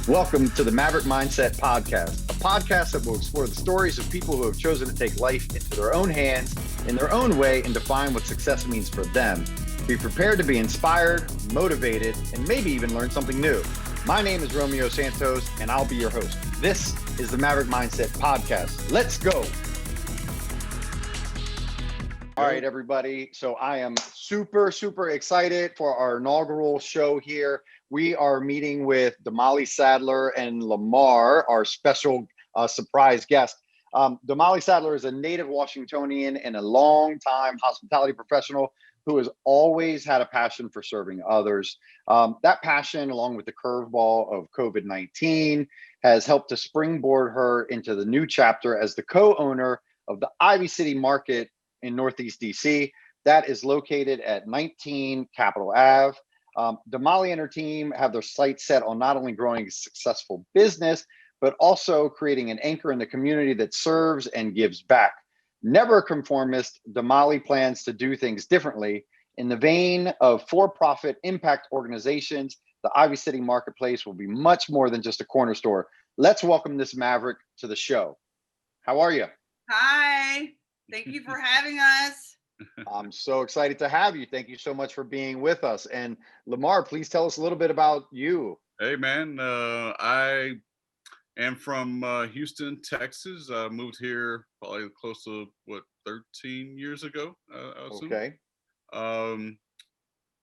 Welcome to the Maverick Mindset podcast, a podcast that will explore the stories of people who have chosen to take life into their own hands, in their own way, and define what success means for them. Be prepared to be inspired, motivated, and maybe even learn something new. My name is Romeo Santos, and I'll be your host. This is the Maverick Mindset podcast. Let's go. All right, everybody. So I am super excited for our inaugural show here. We are meeting with Damali Saddler and Lamar, our special surprise guest. Damali Saddler is a native Washingtonian and a long-time hospitality professional who has always had a passion for serving others. That passion, along with the curveball of COVID-19, has helped to springboard her into the new chapter as the co-owner of the Ivy City Market in Northeast DC. That is located at 19 Capitol Ave. Damali and her team have their sights set on not only growing a successful business, but also creating an anchor in the community that serves and gives back. Never a conformist, Damali plans to do things differently. In the vein of for-profit impact organizations, the Ivy City Marketplace will be much more than just a corner store. Let's welcome this Maverick to the show. How are you? Hi. Thank you for having us. I'm so excited to have you. Thank you so much for being with us. And Lamar, please tell us a little bit about you. Hey, man. I am from Houston, Texas. I moved here probably close to, 13 years ago, I assume. Okay.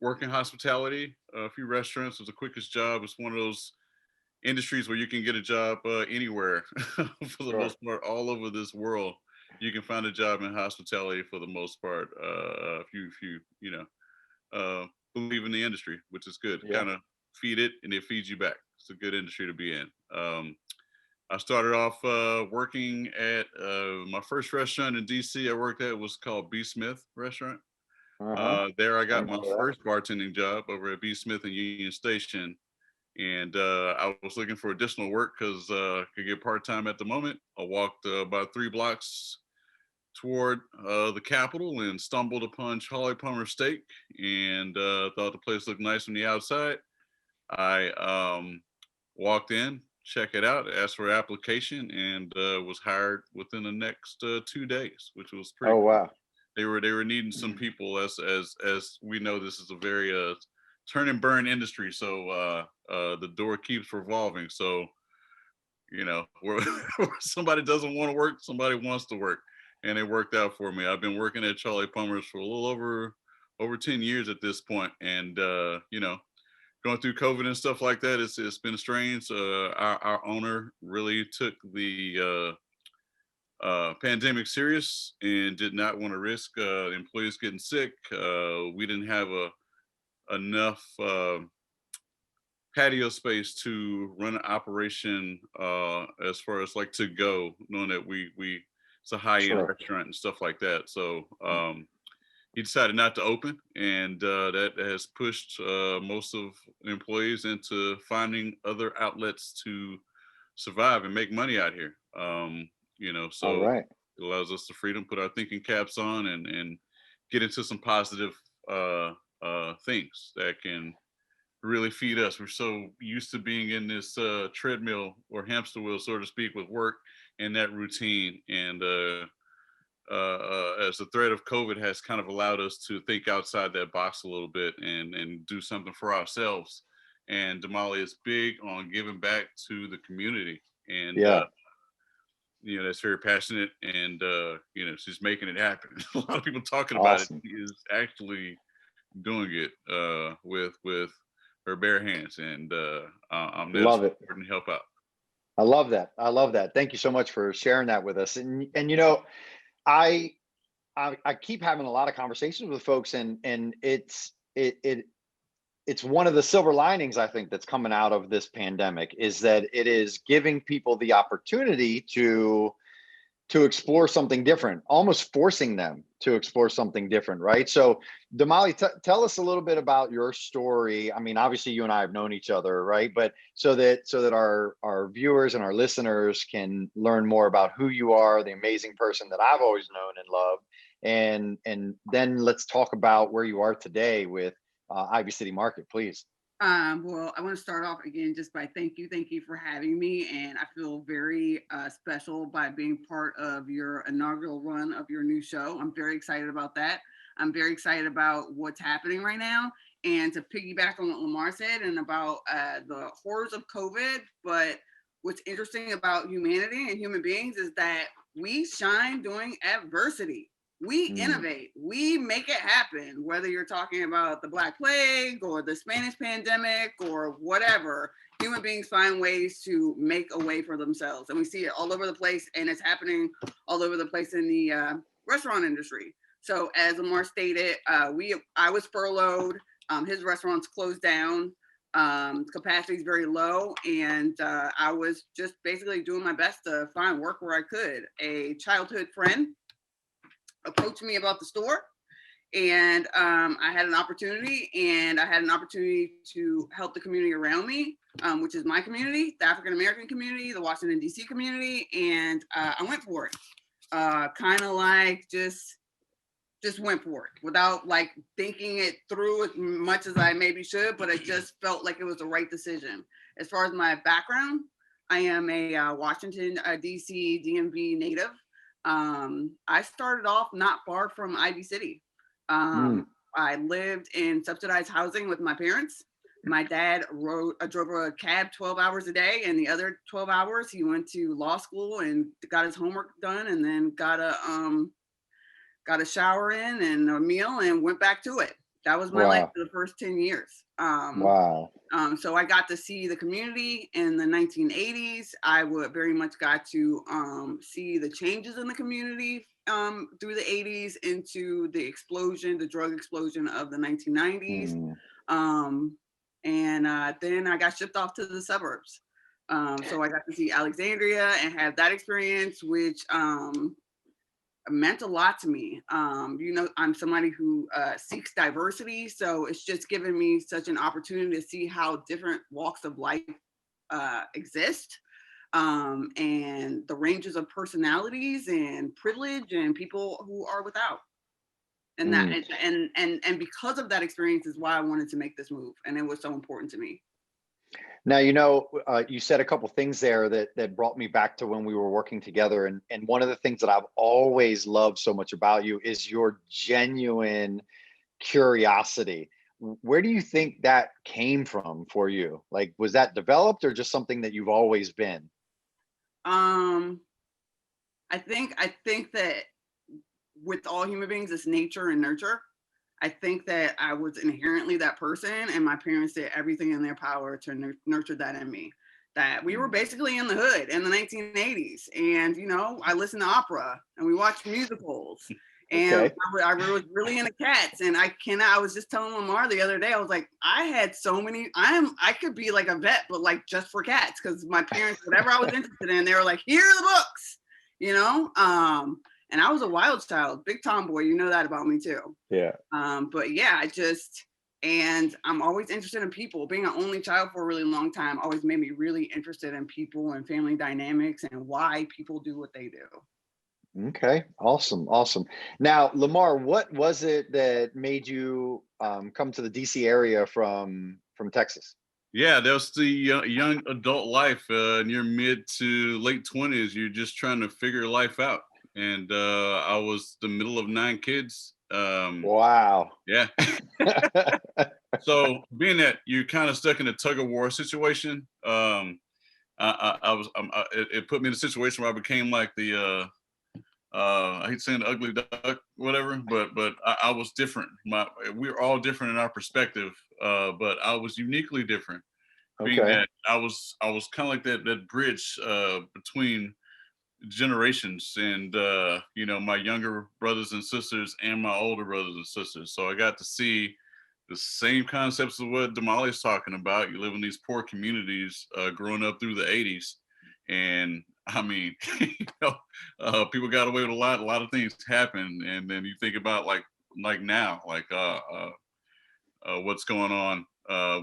Work in hospitality, a few restaurants was the quickest job. It's one of those industries where you can get a job anywhere for the most part, all over this world. You can find a job in hospitality for the most part. If you believe in the industry, which is good. Yeah. Kind of feed it and it feeds you back. It's a good industry to be in. I started off working at my first restaurant in DC I worked at was called B. Smith Restaurant. There I got my first bartending job over at B. Smith in Union Station. And I was looking for additional work because I could get part-time at the moment. I walked about 3 blocks toward the Capitol and stumbled upon Charlie Plummer Steak and thought the place looked nice from the outside. I walked in, check it out, asked for an application, and was hired within the next 2 days, which was pretty cool. Wow. They were needing some people as we know this is a very turn and burn industry, so the door keeps revolving. So where somebody doesn't want to work, somebody wants to work, and it worked out for me. I've been working at Charlie Plummer's for a little over 10 years at this point, and going through COVID and stuff like that, it's been strange. Our owner really took the pandemic serious and did not want to risk employees getting sick. We didn't have enough patio space to run an operation as far as like to go, knowing that we it's a high-end restaurant and stuff like that. So he decided not to open, and that has pushed most of the employees into finding other outlets to survive and make money out here. So it allows us the freedom, put our thinking caps on, and get into some positive things that can really feed us. We're so used to being in this treadmill or hamster wheel, so to speak, with work and that routine. And as the threat of COVID has kind of allowed us to think outside that box a little bit and do something for ourselves. And Damali is big on giving back to the community. And that's very passionate, and she's making it happen. A lot of people talking about it. She is actually doing it with her bare hands, and I'm there to help out. I love that. Thank you so much for sharing that with us. And I keep having a lot of conversations with folks, and it's one of the silver linings I think that's coming out of this pandemic is that it is giving people the opportunity to explore something different, almost forcing them to explore something different, right? So Damali, tell us a little bit about your story. I mean, obviously you and I have known each other, right? But so that our viewers and our listeners can learn more about who you are, the amazing person that I've always known and loved. And then let's talk about where you are today with Ivy City Market, please. Well, I want to start off again just by thank you for having me, and I feel very special by being part of your inaugural run of your new show. I'm very excited about that. I'm very excited about what's happening right now, and to piggyback on what Lamar said and about the horrors of COVID. But what's interesting about humanity and human beings is that we shine during adversity. We innovate, we make it happen, whether you're talking about the Black Plague or the Spanish pandemic or whatever. Human beings find ways to make a way for themselves. And we see it all over the place, and it's happening all over the place in the restaurant industry. So as Amar stated, I was furloughed. His restaurant's closed down. Capacity is very low, and I was just basically doing my best to find work where I could. A childhood friend approached me about the store, and I had an opportunity to help the community around me, which is my community, the African American community, the Washington DC community, and I went for it. Kind of like just went for it without like thinking it through as much as I maybe should, but I just felt like it was the right decision. As far as my background, I am a Washington DC DMV native. I started off not far from Ivy City. I lived in subsidized housing with my parents. My dad drove a cab 12 hours a day, and the other 12 hours he went to law school and got his homework done, and then got a shower in and a meal and went back to it. That was my life for the first 10 years. So I got to see the community in the 1980s. I would very much got to see the changes in the community through the 80s into the drug explosion of the 1990s. And then I got shipped off to the suburbs. So I got to see Alexandria and have that experience, which meant a lot to me. I'm somebody who seeks diversity, so it's just given me such an opportunity to see how different walks of life exist, and the ranges of personalities and privilege and people who are without. And that and because of that experience is why I wanted to make this move, and it was so important to me. Now, you said a couple things there that brought me back to when we were working together. And one of the things that I've always loved so much about you is your genuine curiosity. Where do you think that came from for you? Like, was that developed or just something that you've always been? I think that with all human beings, it's nature and nurture. I think that I was inherently that person, and my parents did everything in their power to nurture that in me. That we were basically in the hood in the 1980s, and I listened to opera and we watched musicals, and I was really into cats. And I was just telling Lamar the other day, I was like, I had so many. I could be like a vet, but like just for cats, because my parents, whatever I was interested in, they were like, here are the books, And I was a wild child, big tomboy. You know that about me too. Yeah. But yeah, and I'm always interested in people. Being an only child for a really long time always made me really interested in people and family dynamics and why people do what they do. Okay, awesome. Now, Lamar, what was it that made you come to the DC area from Texas? Yeah, that was the young adult life. In your mid to late 20s, you're just trying to figure life out. And I was the middle of 9 kids. Wow. Yeah. So being that you're kind of stuck in a tug of war situation, it put me in a situation where I became like the I hate saying the ugly duck, whatever, but I was different. We're all different in our perspective, but I was uniquely different. Being that I was kind of like that bridge between generations, and my younger brothers and sisters and my older brothers and sisters. So I got to see the same concepts of what Damali's talking about. You live in these poor communities, growing up through the 80s, and I mean, people got away with a lot of things happen, and then you think about like now, like what's going on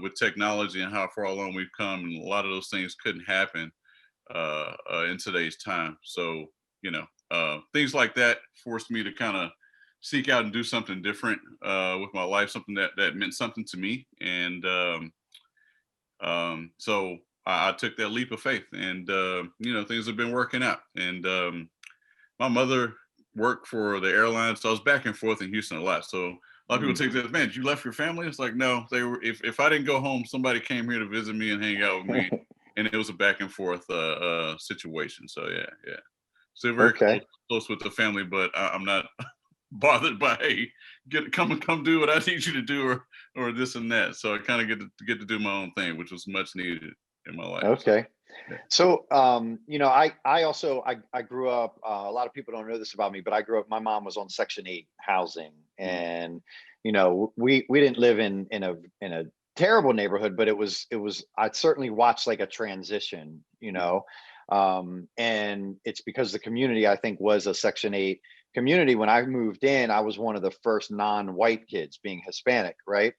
with technology and how far along we've come, and a lot of those things couldn't happen in today's time. So things like that forced me to kind of seek out and do something different with my life, something that meant something to me. And So I took that leap of faith, and things have been working out. And my mother worked for the airlines, so I was back and forth in Houston a lot. So a lot of people take that, man, you left your family? It's like, no, they were, if I didn't go home, somebody came here to visit me and hang out with me. And it was a back and forth situation. So yeah. So very Okay. close with the family, but I'm not bothered by, hey, come do what I need you to do, or this and that. So I kind of get to do my own thing, which was much needed in my life. Okay. Yeah. So, I also, I grew up, a lot of people don't know this about me, but I grew up, my mom was on Section 8 housing, and, we didn't live in a terrible neighborhood, but I certainly watched like a transition, and it's because the community, I think, was a Section 8 community. When I moved in, I was one of the first non-white kids, being Hispanic, right?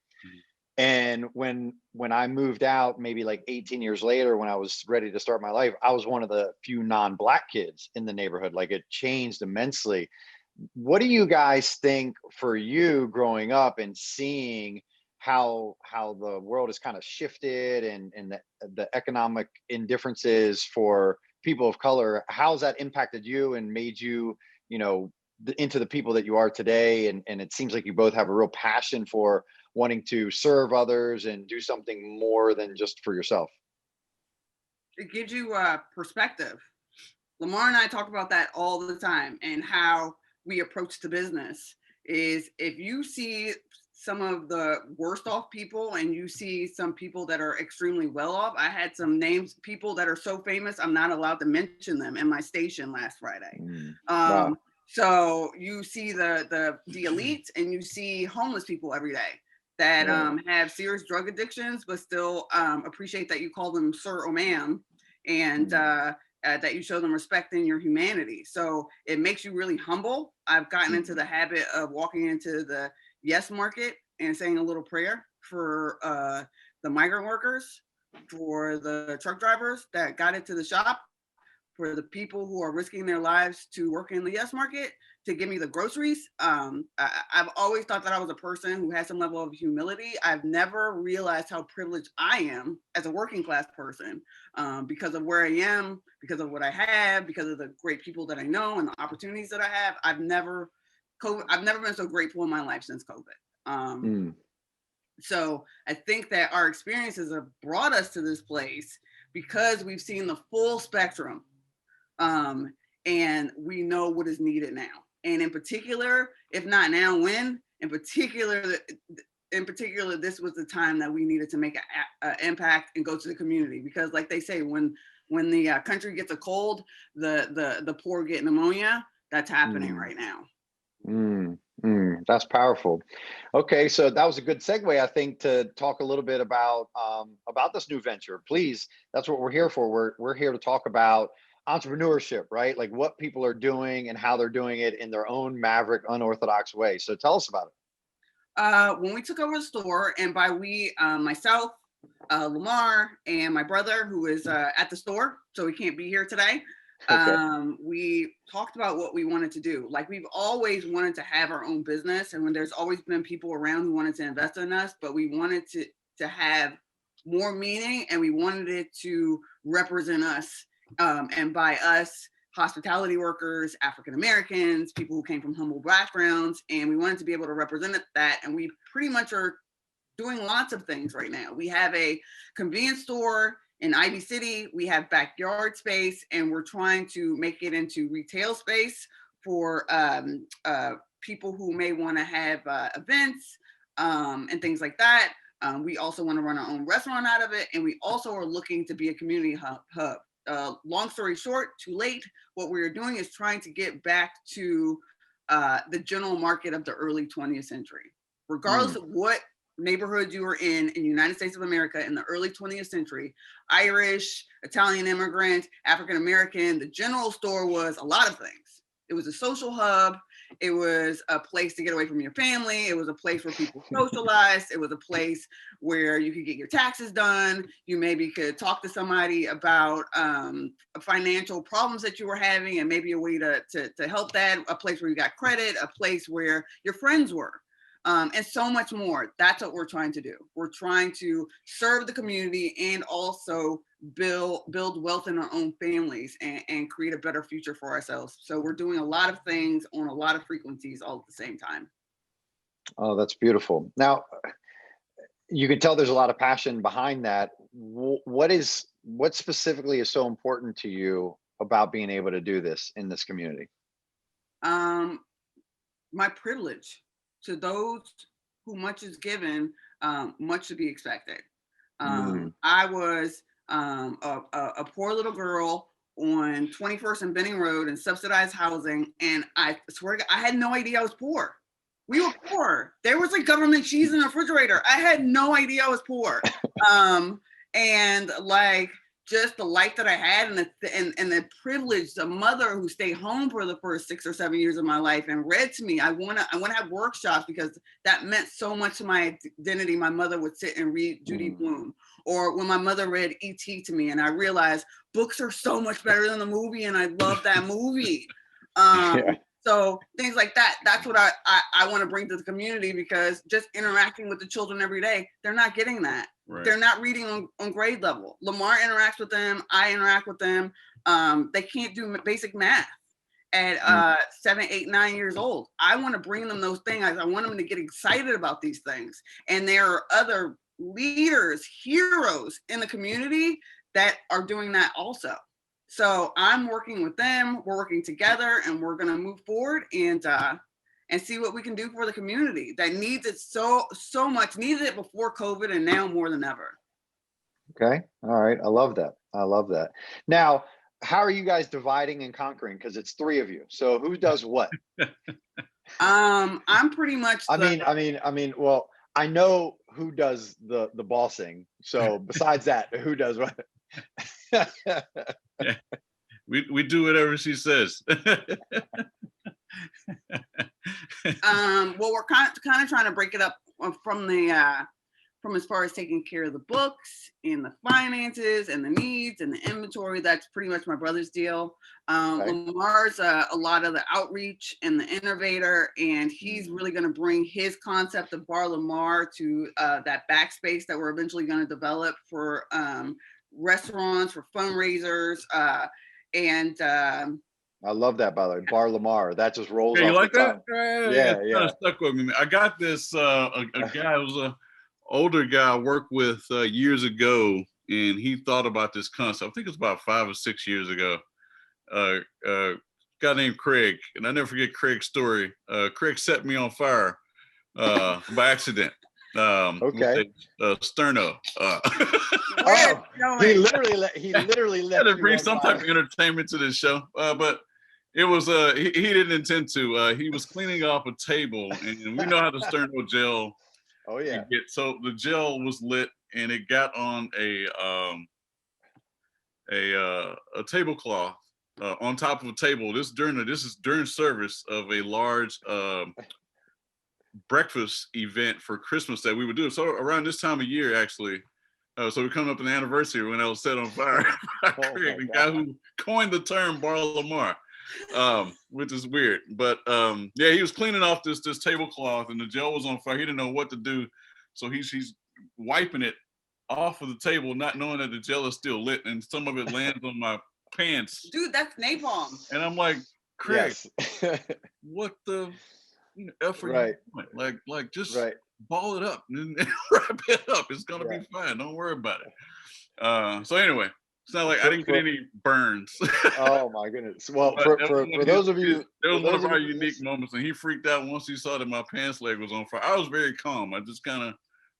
And when I moved out, maybe like 18 years later, when I was ready to start my life, I was one of the few non-black kids in the neighborhood. Like, it changed immensely. What do you guys think, for you growing up and seeing how the world has kind of shifted, and the economic indifferences for people of color, how's that impacted you and made you, into the people that you are today? And it seems like you both have a real passion for wanting to serve others and do something more than just for yourself. It gives you perspective. Lamar and I talk about that all the time, and how we approach the business is, if you see some of the worst off people and you see some people that are extremely well off. I had some names, people that are so famous, I'm not allowed to mention them in my station last Friday. Wow. So you see the elite, and you see homeless people every day that have serious drug addictions, but still appreciate that you call them sir or ma'am, and that you show them respect in your humanity. So it makes you really humble. I've gotten into the habit of walking into the Yes Market and saying a little prayer for the migrant workers, for the truck drivers that got into the shop, for the people who are risking their lives to work in the Yes Market to give me the groceries. I've always thought that I was a person who has some level of humility. I've never realized how privileged I am as a working class person, because of where I am, because of what I have, because of the great people that I know and the opportunities that I have. I've never been so grateful in my life since COVID. So I think that our experiences have brought us to this place because we've seen the full spectrum, and we know what is needed now. And in particular, if not now, when? In particular, this was the time that we needed to make an impact and go to the community, because, like they say, when the country gets a cold, the poor get pneumonia. That's happening right now. That's powerful. Okay, so that was a good segue, I think, to talk a little bit about this new venture. Please, that's what we're here for. We're here to talk about entrepreneurship, right? Like, what people are doing and how they're doing it in their own maverick, unorthodox way. So tell us about it. When we took over the store, and by we, myself, Lamar, and my brother, who is at the store, so he can't be here today. Okay. We talked about what we wanted to do. Like, we've always wanted to have our own business, and when there's always been people around who wanted to invest in us, but we wanted to have more meaning, and we wanted it to represent us. And by us, hospitality workers, African Americans, people who came from humble backgrounds, and we wanted to be able to represent that. And we pretty much are doing lots of things right now. We have a convenience store in Ivy City. We have backyard space, and we're trying to make it into retail space for people who may want to have events and things like that. We also want to run our own restaurant out of it, and we also are looking to be a community hub. Long story short, too late. What we're doing is trying to get back to the general market of the early 20th century. Regardless of what neighborhood you were in the United States of America in the early 20th century, Irish, Italian immigrant, African American, the general store was a lot of things. It was a social hub. It was a place to get away from your family. It was a place where people socialized. It was a place where you could get your taxes done. You maybe could talk to somebody about financial problems that you were having, and maybe a way to help that. A place where you got credit. A place where your friends were. and so much more. That's what we're trying to do. We're trying to serve the community and also build wealth in our own families and create a better future for ourselves. So we're doing a lot of things on a lot of frequencies all at the same time. Oh, that's beautiful. Now, you can tell there's a lot of passion behind that. What specifically is so important to you about being able to do this in this community? My privilege. To those who much is given, much to be expected. I was a poor little girl on 21st and Benning Road in subsidized housing, and I swear to God, I had no idea I was poor. We were poor. There was like government cheese in the refrigerator. I had no idea I was poor. And like just the life that I had and the privilege, the mother who stayed home for the first 6 or 7 years of my life and read to me. I want to have workshops because that meant so much to my identity. My mother would sit and read Judy Blume, or when my mother read E.T. to me, and I realized books are so much better than the movie, and I love that movie. Yeah. So things like that, that's what I want to bring to the community, because just interacting with the children every day, they're not getting that. Right. They're not reading on grade level. Lamar interacts with them. I interact with them. They can't do basic math at 7, 8, 9 years old. I want to bring them those things. I want them to get excited about these things. And there are other leaders, heroes in the community that are doing that also. So I'm working with them, we're working together, and we're going to move forward and see what we can do for the community that needs it so much, needed it before COVID and now more than ever. Okay. All right. I love that. I love that. Now, how are you guys dividing and conquering? Because it's 3 of you. So who does what? I'm pretty much I mean, well, I know who does the bossing. So besides that, who does what? Yeah. We do whatever she says. Well, we're kind of trying to break it up from as far as taking care of the books and the finances and the needs and the inventory. That's pretty much my brother's deal. Okay. Lamar's a lot of the outreach and the innovator, and he's really going to bring his concept of Bar Lamar to that backspace that we're eventually going to develop for restaurants, for fundraisers, and I love that, by the way, Bar Lamar. That just rolls off you like the tongue. Yeah. Kind of stuck with me. I got this a guy who was an older guy I worked with years ago, and he thought about this concept. I think it's about 5 or 6 years ago. Guy named Craig, and I never forget Craig's story. Craig set me on fire by accident. Okay. Sterno. He literally let to bring some type of entertainment to this show, but it was he didn't intend to. He was cleaning off a table, and we know how the Sterno gel. Oh yeah. So the gel was lit, and it got on a tablecloth on top of a table. This is during service of a large breakfast event for Christmas that we would do. So around this time of year, actually. So we're coming up on the anniversary when I was set on fire by Craig, the guy who coined the term Bar Lamar, which is weird. But yeah, he was cleaning off this tablecloth, and the gel was on fire. He didn't know what to do, so he's wiping it off of the table, not knowing that the gel is still lit, and some of it lands on my pants. Dude, that's napalm. And I'm like, Craig, yes. What the F are you doing? Like just ball it up and wrap it up. It's gonna be fine. Don't worry about it. So anyway, it's not like I didn't get any burns. Oh my goodness. Well, for those of you, there was one of our unique moments, and he freaked out once he saw that my pants leg was on fire. I was very calm. I just kind of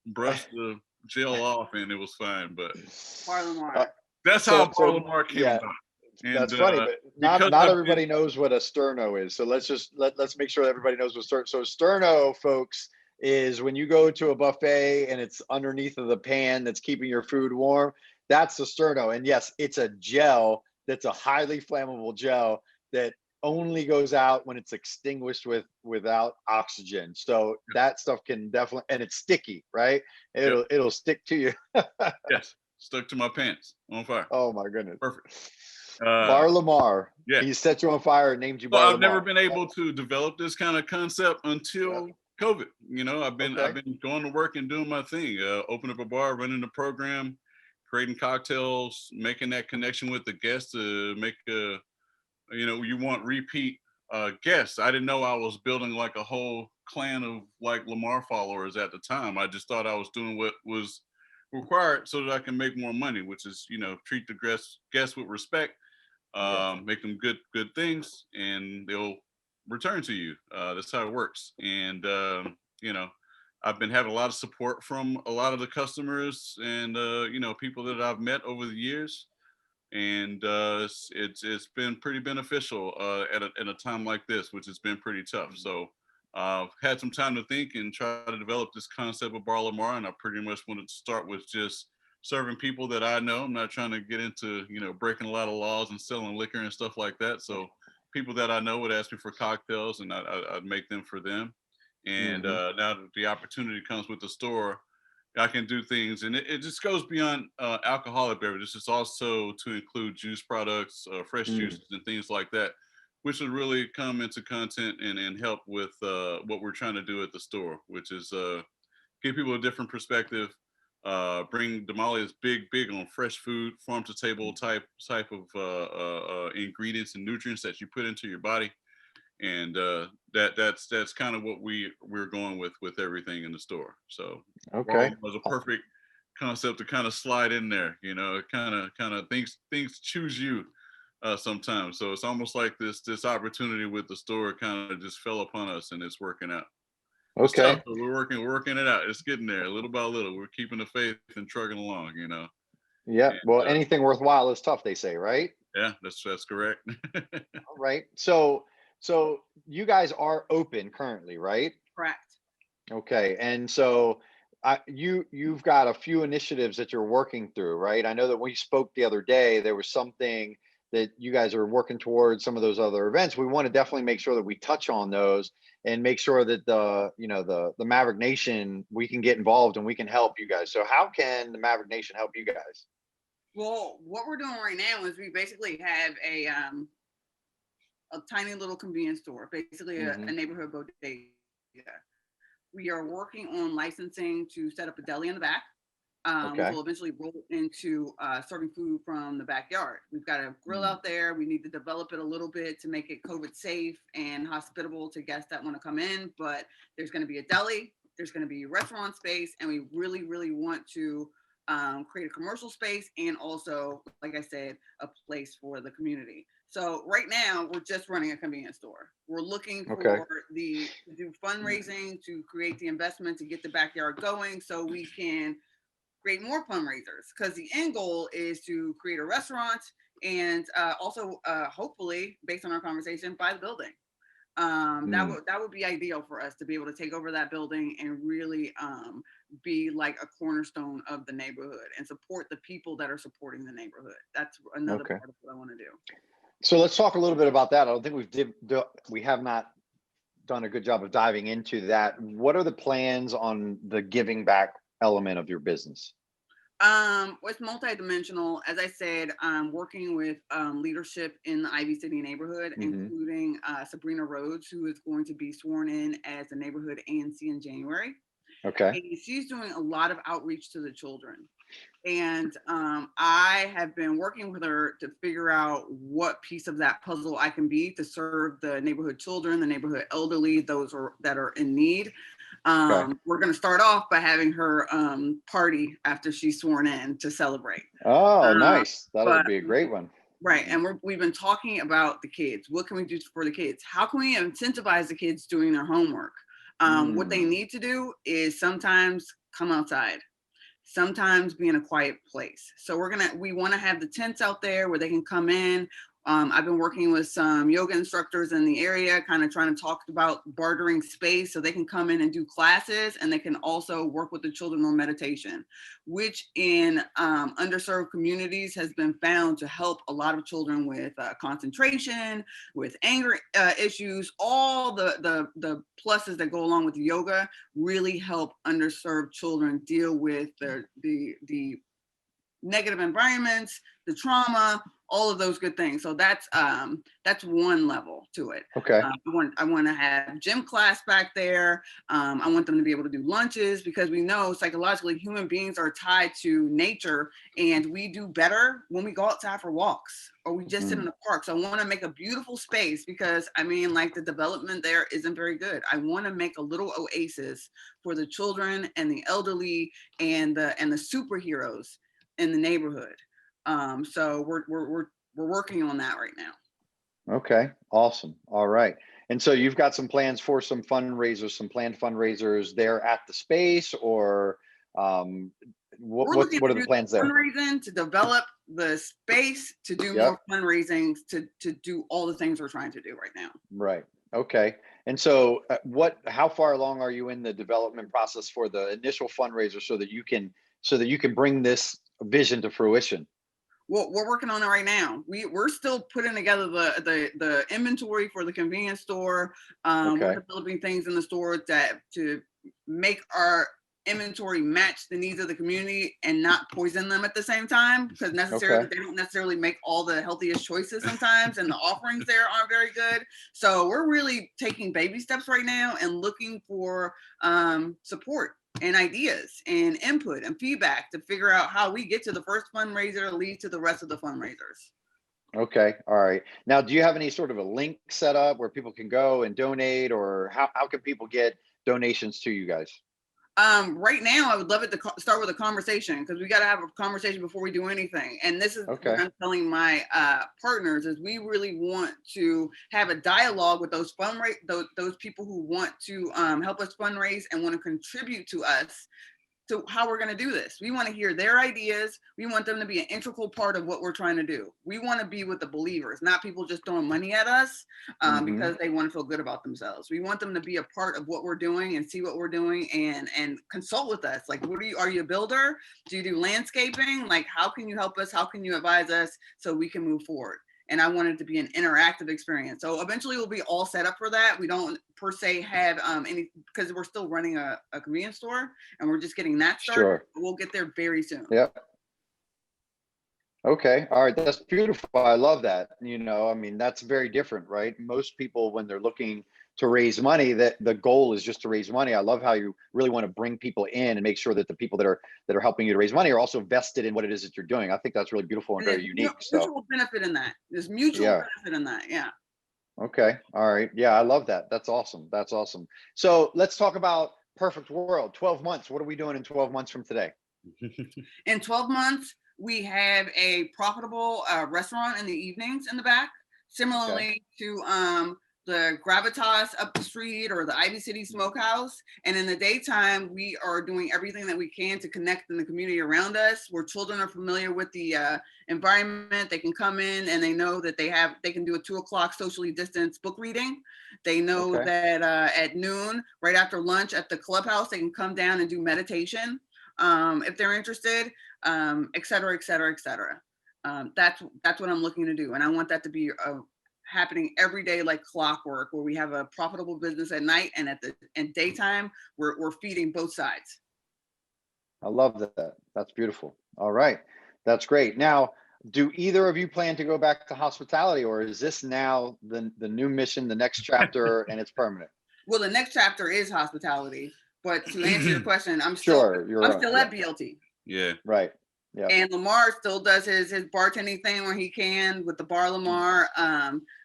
brushed the gel off, and it was fine. But that's how Bar Lamar came about. And, that's funny, but not everybody knows what a sterno is. So let's make sure everybody knows what sterno. So sterno, folks, is when you go to a buffet and it's underneath of the pan that's keeping your food warm. That's the sterno. And yes, it's a gel that's a highly flammable gel that only goes out when it's extinguished without oxygen. So that stuff can definitely, and it's sticky, right? It'll stick to you. Yes, stuck to my pants on fire. Oh my goodness. Perfect. Bar Lamar. Yeah. He set you on fire and named you Bar I've Lamar. never been able to develop this kind of concept until COVID. You know, I've been Okay. going to work and doing my thing. Open up a bar, running the program, creating cocktails, making that connection with the guests to make you want repeat guests. I didn't know I was building like a whole clan of like Lamar followers at the time. I just thought I was doing what was required so that I can make more money, which is, treat the guests with respect, Yeah. make them good things, and they'll return to you. That's how it works. And you know, I've been having a lot of support from a lot of the customers and people that I've met over the years, and it's been pretty beneficial at a time like this, which has been pretty tough. So I've had some time to think and try to develop this concept of Bar Lamar, and I pretty much wanted to start with just serving people that I know. I'm not trying to get into breaking a lot of laws and selling liquor and stuff like that. So people that I know would ask me for cocktails, and I'd make them for them. And Hmm. now that the opportunity comes with the store, I can do things, and it just goes beyond alcoholic beverages. It's also to include juice products, fresh Mm. juices, and things like that, which would really come into content and help with what we're trying to do at the store, which is give people a different perspective. Bring Damali is big on fresh food, farm to table type of ingredients and nutrients that you put into your body, and that's kind of what we're going with everything in the store. So Okay. Barlow was a perfect concept to kind of slide in there. It kind of things choose you sometimes. So it's almost like this opportunity with the store kind of just fell upon us, and it's working out. It's tough, Okay. but we're working it out. It's getting there little by little. We're keeping the faith and trucking along. Yeah. Well, And anything worthwhile is tough, they say, right? yeah, that's correct. All right. So you guys are open currently, right? Correct. Okay. And so you've got a few initiatives that you're working through, right? I know that when we spoke the other day, there was something that you guys are working towards, some of those other events. We want to definitely make sure that we touch on those and make sure that the Maverick Nation, we can get involved and we can help you guys. So how can the Maverick Nation help you guys? Well, what we're doing right now is we basically have a tiny little convenience store, basically Hmm. a neighborhood bodega. We are working on licensing to set up a deli in the back, which Okay. will eventually roll into serving food from the backyard. We've got a grill Mm. out there. We need to develop it a little bit to make it COVID safe and hospitable to guests that want to come in. But there's going to be a deli, there's going to be restaurant space, and we really, really want to create a commercial space and also, like I said, a place for the community. So right now we're just running a convenience store. We're looking Okay. for to do fundraising, to create the investment to get the backyard going so we can create more fundraisers, because the end goal is to create a restaurant and also hopefully, based on our conversation, buy the building. Mm. That would be ideal for us to be able to take over that building and really be like a cornerstone of the neighborhood and support the people that are supporting the neighborhood. That's another Okay. part of what I want to do. So let's talk a little bit about that. I don't think we have not done a good job of diving into that. What are the plans on the giving back element of your business? It's multidimensional. As I said, I'm working with leadership in the Ivy City neighborhood, Hmm. including Sabrina Rhodes, who is going to be sworn in as the neighborhood ANC in January. Okay. And she's doing a lot of outreach to the children. And I have been working with her to figure out what piece of that puzzle I can be to serve the neighborhood children, the neighborhood elderly, that are in need. Okay. We're going to start off by having her party after she's sworn in to celebrate. Oh, Um, nice. That'll but be a great one. right, and we've been talking about the kids. What can we do for the kids? How can we incentivize the kids doing their homework? What they Mm. need to do is sometimes come outside, sometimes be in a quiet place. So we want to have the tents out there where they can come in. I've been working with some yoga instructors in the area, kind of trying to talk about bartering space so they can come in and do classes, and they can also work with the children on meditation, which in underserved communities has been found to help a lot of children with concentration, with anger issues. All the pluses that go along with yoga really help underserved children deal with the negative environments, the trauma, all of those good things. So that's one level to it. Okay. I want to have gym class back there. I want them to be able to do lunches, because we know psychologically human beings are tied to nature, and we do better when we go outside for walks or we just sit in the park. So I want to make a beautiful space, because I mean, like, the development there isn't very good. I want to make a little oasis for the children and the elderly and the superheroes in the neighborhood. So we're working on that right now. Okay, awesome. All right. And so you've got some plans for some fundraisers, some planned fundraisers there at the space, or what are the plans there? Fundraising, to develop the space, to do more fundraising, to do all the things we're trying to do right now. Right. Okay. And so how far along are you in the development process for the initial fundraiser, so that you can bring this vision to fruition? Well, we're working on it right now. We're still putting together the inventory for the convenience store. We're developing things in the store to make our inventory match the needs of the community and not poison them at the same time, because they don't necessarily make all the healthiest choices sometimes, and the offerings there aren't very good. So we're really taking baby steps right now and looking for support and ideas and input and feedback to figure out how we get to the first fundraiser lead to the rest of the fundraisers. Okay. All right. Now, do you have any sort of a link set up where people can go and donate, or how can people get donations to you guys? Right now, I would love it to start with a conversation, because we got to have a conversation before we do anything. And this is what I'm telling my partners, is we really want to have a dialogue with those those people who want to help us fundraise and want to contribute to us, to how we're going to do this. We want to hear their ideas. We want them to be an integral part of what we're trying to do. We want to be with the believers, not people just throwing money at us because they want to feel good about themselves. We want them to be a part of what we're doing and see what we're doing and consult with us. Like, are you a builder? Do you do landscaping? Like, how can you help us? How can you advise us so we can move forward? And I want it to be an interactive experience. So eventually we'll be all set up for that. We don't per se have any, because we're still running a convenience store and we're just getting that started. Sure. We'll get there very soon. Yep. Okay. All right. That's beautiful. I love that. I mean, that's very different, right? Most people, when they're looking to raise money, that the goal is just to raise money. I love how you really want to bring people in and make sure that the people that are helping you to raise money are also vested in what it is that you're doing. I think that's really beautiful and very unique. Mutual benefit in that. There's mutual benefit in that. Yeah. Okay. All right. Yeah, I love that. That's awesome. That's awesome. So let's talk about perfect world. 12 months. What are we doing in 12 months from today? In 12 months, we have a profitable restaurant in the evenings in the back, similarly to the Gravitas up the street or the Ivy City Smokehouse. And in the daytime, we are doing everything that we can to connect in the community around us, where children are familiar with the environment. They can come in and they know that they can do a 2:00 socially distanced book reading. They know that at noon, right after lunch at the clubhouse, they can come down and do meditation if they're interested, et cetera, et cetera, et cetera. That's what I'm looking to do. And I want that to be happening every day like clockwork, where we have a profitable business at night, and in daytime we're feeding both sides. I love that. That's beautiful. All right, that's great. Now, do either of you plan to go back to hospitality, or is this now the new mission, the next chapter, and it's permanent? Well, the next chapter is hospitality, but to answer your question, I'm still at BLT. Yeah. Right. Yeah. And Lamar still does his bartending thing where he can with the Bar Lamar,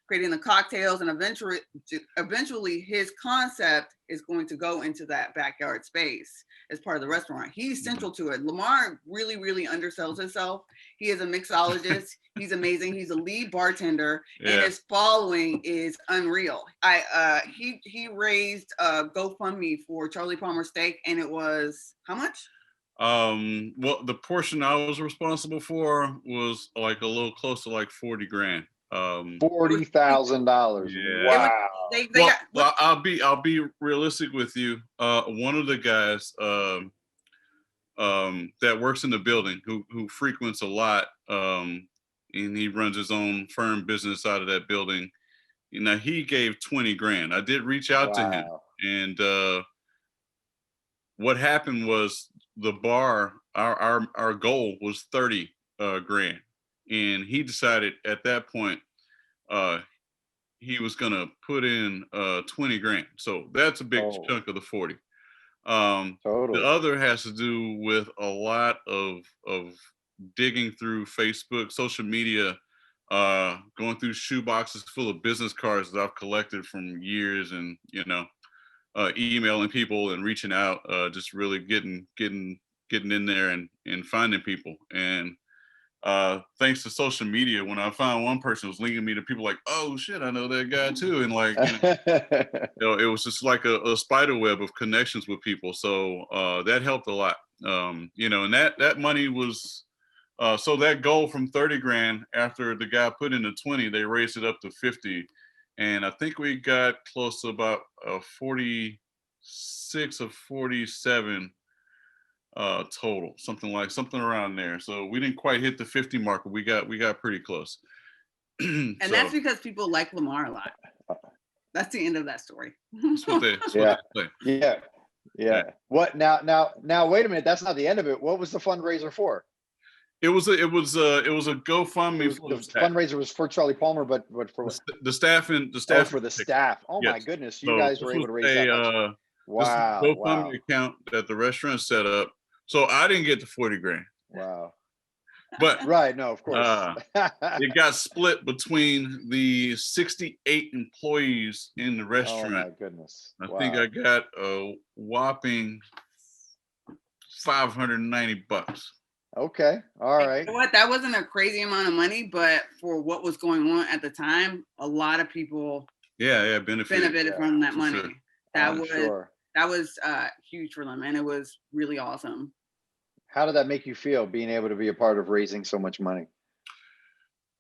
creating the cocktails, and eventually his concept is going to go into that backyard space as part of the restaurant. He's central to it. Lamar really, really undersells himself. He is a mixologist. He's amazing. He's a lead bartender, and his following is unreal. He raised a GoFundMe for Charlie Palmer Steak, and it was how much? Well, the portion I was responsible for was like a little close to like 40 grand. $40,000. Yeah. Wow. I'll be realistic with you. One of the guys that works in the building who frequents a lot, and he runs his own firm business out of that building. He gave 20 grand. I did reach out to him, and what happened was the bar, our goal was 30 grand, and he decided at that point he was gonna put in 20 grand. So that's a big Oh, chunk of the 40. The totally. other has to do with a lot of digging through Facebook, social media, going through shoe boxes full of business cards that I've collected from years, and emailing people and reaching out, just really getting in there and finding people. And thanks to social media, when I found one person was linking me to people like, oh shit, I know that guy too, and like it was just like a spider web of connections with people. So that helped a lot. And that money was so that goal from 30 grand, after the guy put in the 20, they raised it up to 50. And I think we got close to about 46 or 47 total, something around there. So we didn't quite hit the 50 mark, but we got pretty close. And that's because people like Lamar a lot. That's the end of that story. That's what they say. Yeah. What now, wait a minute. That's not the end of it. What was the fundraiser for? It was a GoFundMe. The fundraiser was for Charlie Palmer, but for the staff for the staff. Oh my goodness. You guys were able to raise that much. Wow. This is a GoFundMe account that the restaurant set up. So I didn't get the 40 grand. Wow. But right, no, of course. It got split between the 68 employees in the restaurant. Oh my goodness. I think I got a whopping $590. Okay. All right. You know what? That wasn't a crazy amount of money, but for what was going on at the time, a lot of people benefited from that money. Sure. That was huge for them, and it was really awesome. How did that make you feel, being able to be a part of raising so much money?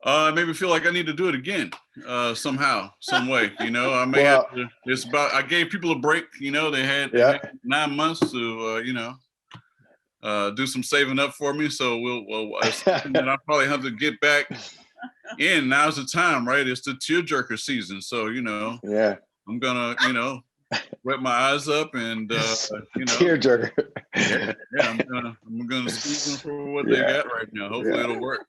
It made me feel like I need to do it again, somehow, some way. I may have to. I gave people a break. They had 9 months to, do some saving up for me. So I'll probably have to get back in. Now's the time, right? It's the tearjerker season. So, I'm gonna, wet my eyes up and tearjerker. I'm gonna squeeze them for what they got right now. Hopefully it'll work.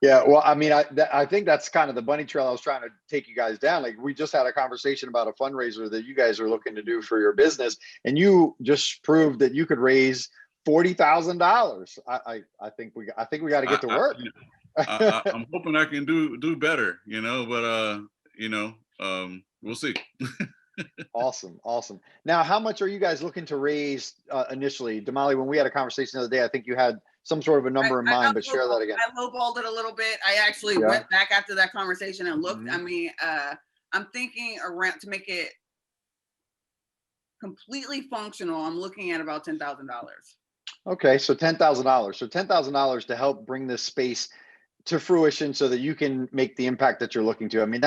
Yeah, well, I mean, I think that's kind of the bunny trail I was trying to take you guys down. Like, we just had a conversation about a fundraiser that you guys are looking to do for your business, and you just proved that you could raise $40,000. I think we got to get to work. I'm hoping I can do better, but we'll see. Awesome. Now, how much are you guys looking to raise initially? Damali, when we had a conversation the other day, I think you had some sort of a number in mind, but share that again. I lowballed it a little bit. I actually went back after that conversation and looked. I mean, I'm thinking around, to make it completely functional, I'm looking at about $10,000. Okay, so $10,000. So $10,000 to help bring this space to fruition so that you can make the impact that you're looking to. I mean,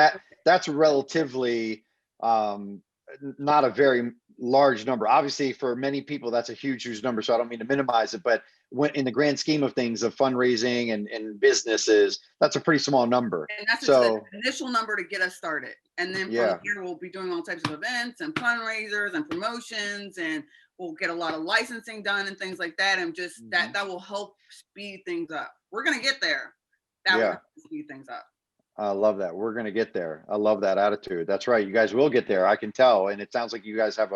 that's relatively not a very large number. Obviously, for many people, that's a huge number. So I don't mean to minimize it, but when in the grand scheme of things, of fundraising and businesses, that's a pretty small number. And that's the initial number to get us started. And then from here, we'll be doing all types of events and fundraisers and promotions, and we'll get a lot of licensing done and things like that. And just that will help speed things up. We're going to get there. That will speed things up. I love that. We're going to get there. I love that attitude. That's right. You guys will get there. I can tell. And it sounds like you guys have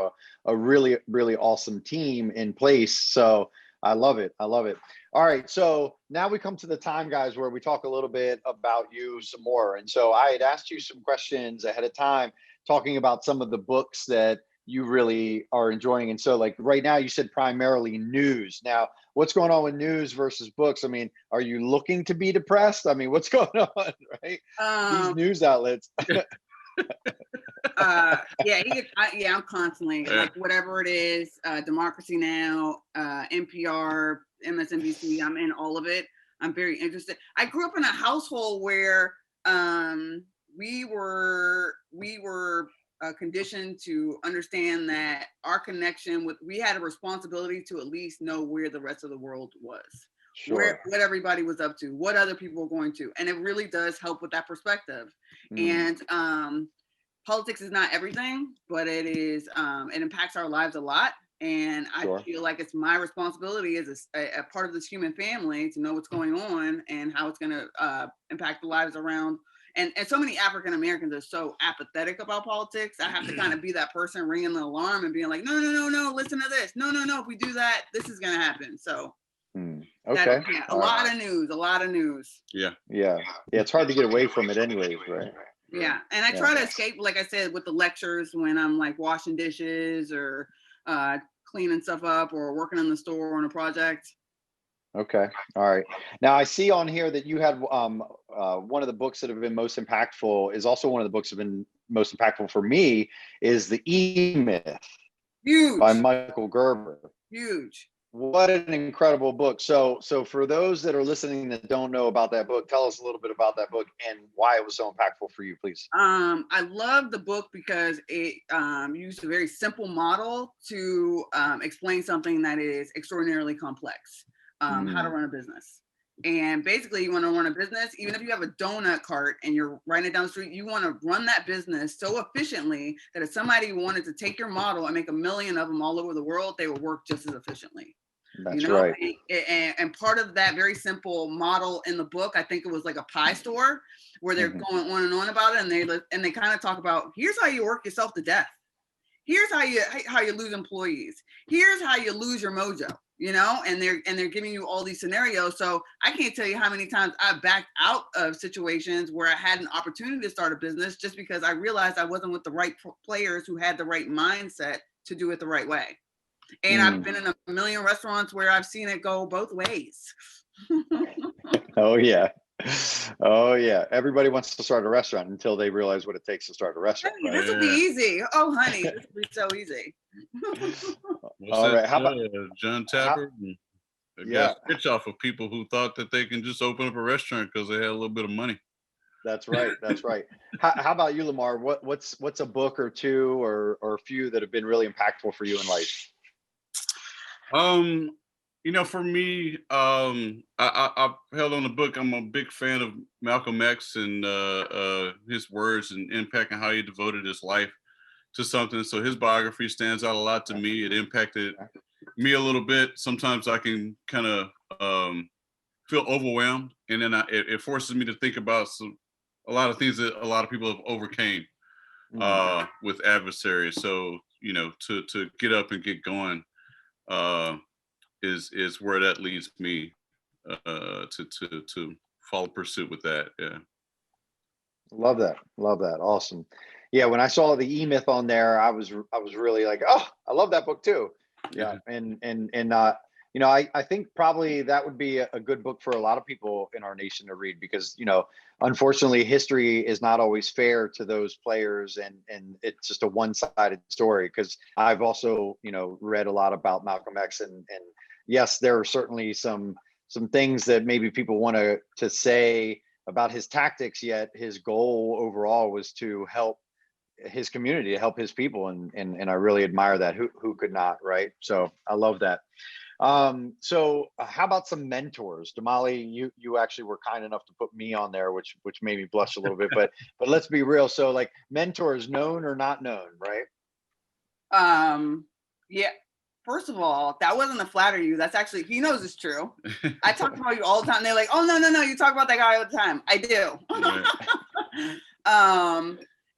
a really, really awesome team in place. So I love it. All right. So now we come to the time, guys, where we talk a little bit about you some more. And so I had asked you some questions ahead of time, talking about some of the books that you really are enjoying. And so, like, right now you said primarily news. Now, what's going on with news versus books? I mean, are you looking to be depressed? I mean, what's going on, right? These news outlets. I'm constantly, like, whatever it is, Democracy Now, NPR, MSNBC, I'm in all of it. I'm very interested. I grew up in a household where we were conditioned to understand that our connection we had a responsibility to at least know where the rest of the world was, what everybody was up to, what other people were going to. And it really does help with that perspective. And politics is not everything, but it is, it impacts our lives a lot. And I Sure. feel like it's my responsibility as a part of this human family to know what's going on and how it's going to impact the lives around. And so many African Americans are so apathetic about politics. I have to kind of be that person ringing the alarm and being like, no, no, no, no, listen to this. No, no, no. If we do that, this is going to happen. So Okay. yeah, a lot of news, a lot of news. Yeah. Yeah. Yeah. It's hard to get away from it anyways, right? Yeah. And I try to escape, like I said, with the lectures when I'm like washing dishes or cleaning stuff up or working in the store on a project. Okay. All right. Now I see on here that you had one of the books that have been most impactful is also one of the books that have been most impactful for me is The E-Myth Huge. by Michael Gerber. Huge. What an incredible book. So for those that are listening that don't know about that book, tell us a little bit about that book and why it was so impactful for you, please. I love the book because it used a very simple model to explain something that is extraordinarily complex. How to run a business. And basically you want to run a business, even if you have a donut cart and you're riding it down the street, you want to run that business so efficiently that if somebody wanted to take your model and make 1 million of them all over the world, they would work just as efficiently. That's right. And part of that very simple model in the book, I think it was like a pie store where they're going on and on about it. And they kind of talk about, here's how you work yourself to death. Here's how you lose employees. Here's how you lose your mojo. And they're giving you all these scenarios. So I can't tell you how many times I backed out of situations where I had an opportunity to start a business just because I realized I wasn't with the right players who had the right mindset to do it the right way. And I've been in 1 million restaurants where I've seen it go both ways. Oh yeah. Oh yeah. Everybody wants to start a restaurant until they realize what it takes to start a restaurant. Hey, this will be easy. Oh honey, this will be so easy. All right. How about John Tapper? Yeah. Got pitch off of people who thought that they can just open up a restaurant because they had a little bit of money. That's right. That's right. How about you, Lamar? What's a book or two or a few that have been really impactful for you in life? For me, I held on the book. I'm a big fan of Malcolm X and his words and impact and how he devoted his life to something. So his biography stands out a lot to me. It impacted me a little bit. Sometimes I can kind of feel overwhelmed, and then it forces me to think about a lot of things that a lot of people have overcame with adversaries. So to get up and get going is where that leads me to follow pursuit with that. Yeah. Love that. Awesome. Yeah. When I saw the E-Myth on there, I was really like, oh, I love that book too. Yeah. I think probably that would be a good book for a lot of people in our nation to read because, unfortunately history is not always fair to those players and it's just a one-sided story because I've also, read a lot about Malcolm X and yes, there are certainly some things that maybe people want to say about his tactics, yet his goal overall was to help his community, to help his people. And I really admire that. Who could not, right? So I love that. So how about some mentors? Damali, you actually were kind enough to put me on there, which made me blush a little bit, but let's be real. So like mentors, known or not known, right? Yeah. First of all, that wasn't to flatter you. That's actually, he knows it's true. I talk about you all the time. They're like, oh, no, you talk about that guy all the time. I do.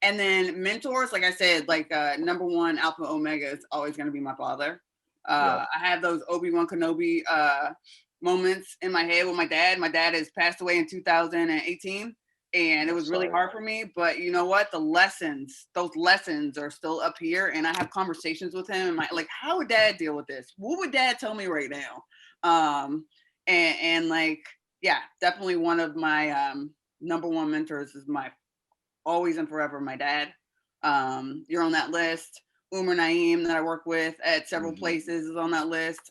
And then mentors, like I said, like number one, Alpha Omega is always going to be my father. I have those Obi-Wan Kenobi moments in my head with my dad. My dad has passed away in 2018. And it was really hard for me, but you know what? Those lessons are still up here, and I have conversations with him. And like, how would Dad deal with this? What would Dad tell me right now? And like, yeah, definitely one of my number one mentors is my always and forever my dad. You're on that list. Umar Naeem that I work with at several places is on that list.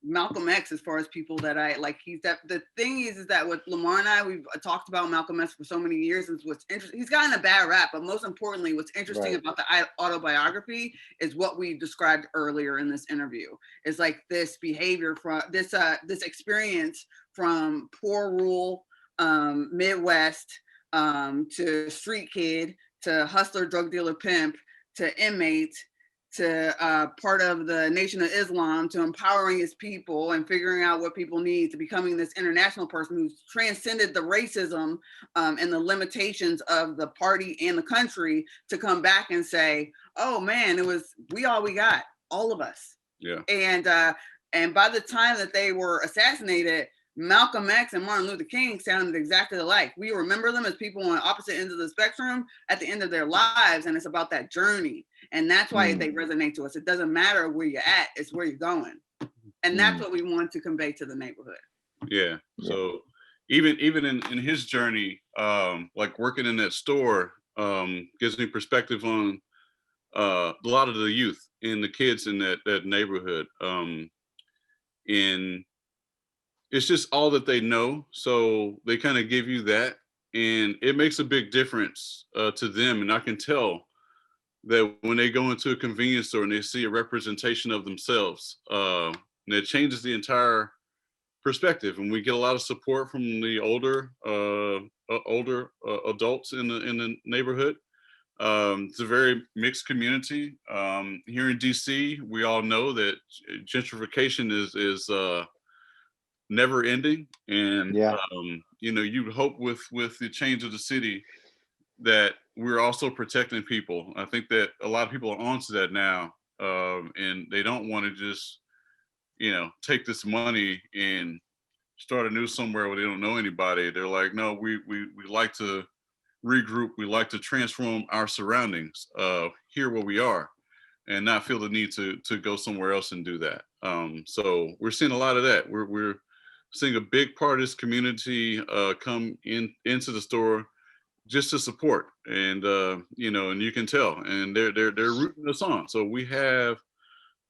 Malcolm X, as far as people that I like, the thing is that with Lamar and I, we've talked about Malcolm X for so many years. And what's interesting, he's gotten a bad rap, but most importantly, what's interesting about the autobiography is what we described earlier in this interview. Is like this behavior from this experience from poor rural Midwest to street kid to hustler, drug dealer, pimp to inmate to part of the Nation of Islam, to empowering its people and figuring out what people need, to becoming this international person who's transcended the racism and the limitations of the party and the country, to come back and say, oh man, we all we got, all of us. Yeah. And by the time that they were assassinated, Malcolm X and Martin Luther King sounded exactly alike. We remember them as people on opposite ends of the spectrum at the end of their lives, and it's about that journey. And that's why they resonate to us. It doesn't matter where you're at, it's where you're going. And that's what we want to convey to the neighborhood. Yeah. So even in his journey, like working in that store, gives me perspective on a lot of the youth and the kids in that neighborhood. And it's just all that they know. So they kind of give you that, and it makes a big difference to them. And I can tell that when they go into a convenience store and they see a representation of themselves, and it changes the entire perspective. And we get a lot of support from the older adults in the neighborhood. It's a very mixed community. Here in DC, we all know that gentrification is never ending, and you know, you'd hope with the change of the city that we're also protecting people. I think that a lot of people are onto that now, and they don't want to just, you know, take this money and start anew somewhere where they don't know anybody. They're like, no, we like to regroup, we like to transform our surroundings here where we are, and not feel the need to go somewhere else and do that. So we're seeing a lot of that. We're seeing a big part of this community come into the store just to support, and you know, and you can tell, and they're rooting us on. So we have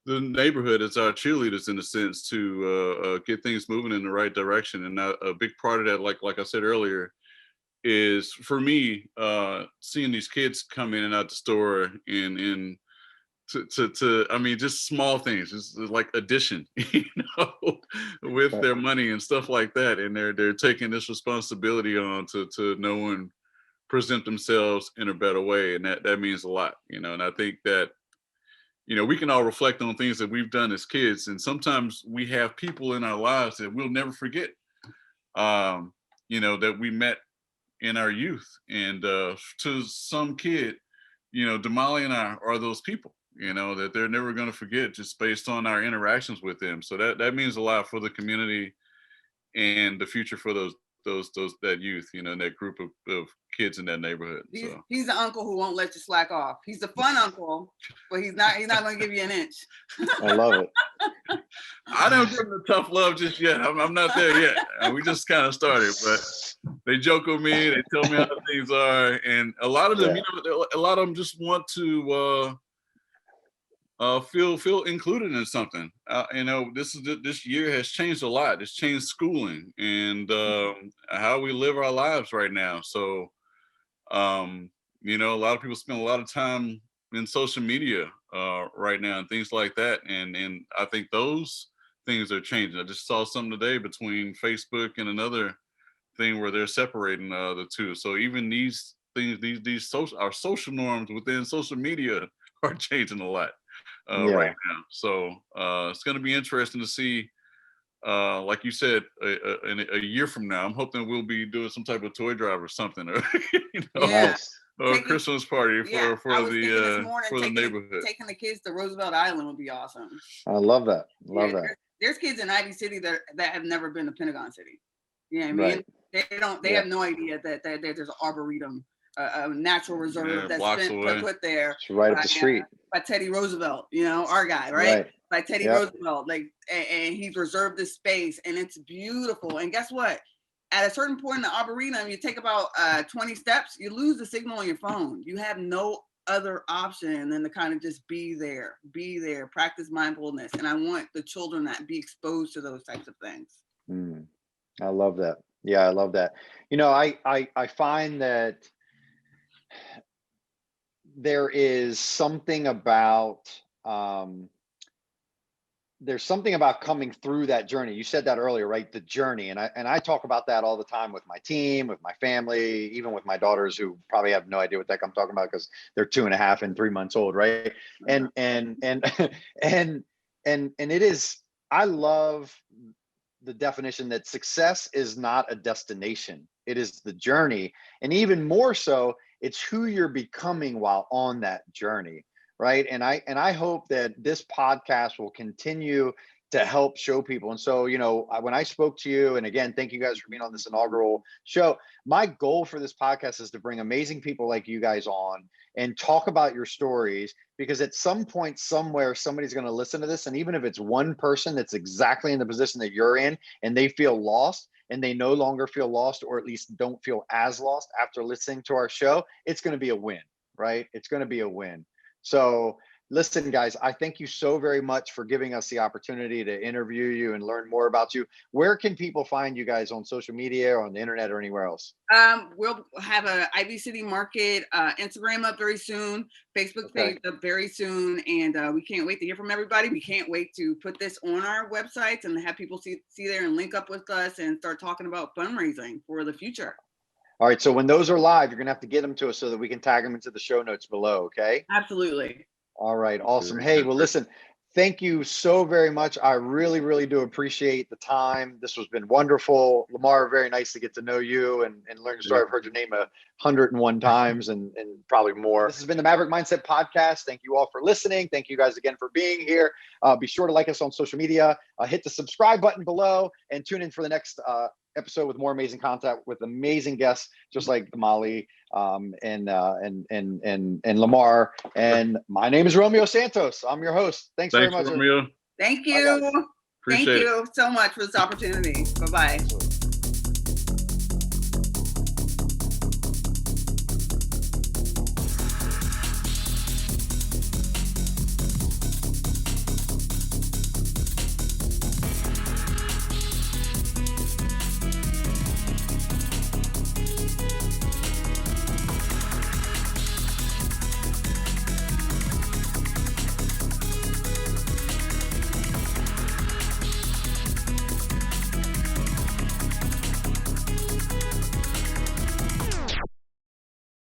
the neighborhood as our cheerleaders in a sense to get things moving in the right direction. And a big part of that, like I said earlier, is for me seeing these kids come in and out the store and to I mean, just small things, just like addition, you know, with their money and stuff like that, and they're taking this responsibility on to know and present themselves in a better way, and that means a lot, you know. And I think that, you know, we can all reflect on things that we've done as kids, and sometimes we have people in our lives that we'll never forget, you know, that we met in our youth, and to some kid, you know, Damali and I are those people, you know, that they're never going to forget just based on our interactions with them. So that means a lot for the community and the future for those that youth, you know, and that group of kids in that neighborhood. He's the uncle who won't let you slack off. He's the fun uncle, but he's not going to give you an inch. I love it. I don't give them the tough love just yet. I'm not there yet. We just kind of started, but they joke with me. They tell me how things are, and a lot of them, you know, a lot of them just want to feel included in something. You know, this year has changed a lot. It's changed schooling and how we live our lives right now. So, you know, a lot of people spend a lot of time in social media right now and things like that. And I think those things are changing. I just saw something today between Facebook and another thing where they're separating the two. So even these things, these our social norms within social media are changing a lot right now. So it's going to be interesting to see. Like you said, in a year from now, I'm hoping we'll be doing some type of toy drive or something, or you know, or a Christmas party for the neighborhood. Taking the kids to Roosevelt Island would be awesome. I love that. Love that. There's kids in Ivy City that have never been to Pentagon City. You know what I mean? They have no idea that there's an arboretum, a natural reserve that's been put there. It's right up the street. By Teddy Roosevelt, you know, our guy, right? By Teddy Roosevelt, like, and he's reserved this space, and it's beautiful. And guess what? At a certain point in the arboretum, you take about 20 steps, you lose the signal on your phone. You have no other option than to kind of just be there, practice mindfulness. And I want the children that be exposed to those types of things. I love that. Yeah, I love that. You know, I find that there is something about there's something about coming through that journey. You said that earlier, right? The journey. And I talk about that all the time with my team, with my family, even with my daughters who probably have no idea what the heck I'm talking about because they're 2.5 and 3 months old, right? And it is, I love the definition that success is not a destination. It is the journey. And even more so, it's who you're becoming while on that journey. Right. And I hope that this podcast will continue to help show people. And so, when I spoke to you, and again, thank you guys for being on this inaugural show. My goal for this podcast is to bring amazing people like you guys on and talk about your stories, because at some point, somewhere, somebody's going to listen to this. And even if it's one person that's exactly in the position that you're in and they feel lost, and they no longer feel lost, or at least don't feel as lost after listening to our show, it's going to be a win, right? It's going to be a win. So listen, guys, I thank you so very much for giving us the opportunity to interview you and learn more about you. Where can people find you guys on social media or on the internet or anywhere else? We'll have a Ivy City Market Instagram up very soon, Facebook page up very soon, and we can't wait to hear from everybody. We can't wait to put this on our websites and have people see there and link up with us and start talking about fundraising for the future. All right. So when those are live, you're going to have to get them to us so that we can tag them into the show notes below. Okay. Absolutely. All right. Awesome. Hey, well, listen, thank you so very much. I really, really do appreciate the time. This has been wonderful. Lamar, very nice to get to know you and learn your story. I've heard your name 101 times and probably more. This has been the Maverick Mindset podcast. Thank you all for listening. Thank you guys again for being here. Be sure to like us on social media, hit the subscribe button below, and tune in for the next episode with more amazing content with amazing guests just like Damali and Lamar. And my name is Romeo Santos. I'm your host. Thanks very much, Romeo. Thank you. Appreciate Thank you so much for this opportunity. Bye-bye.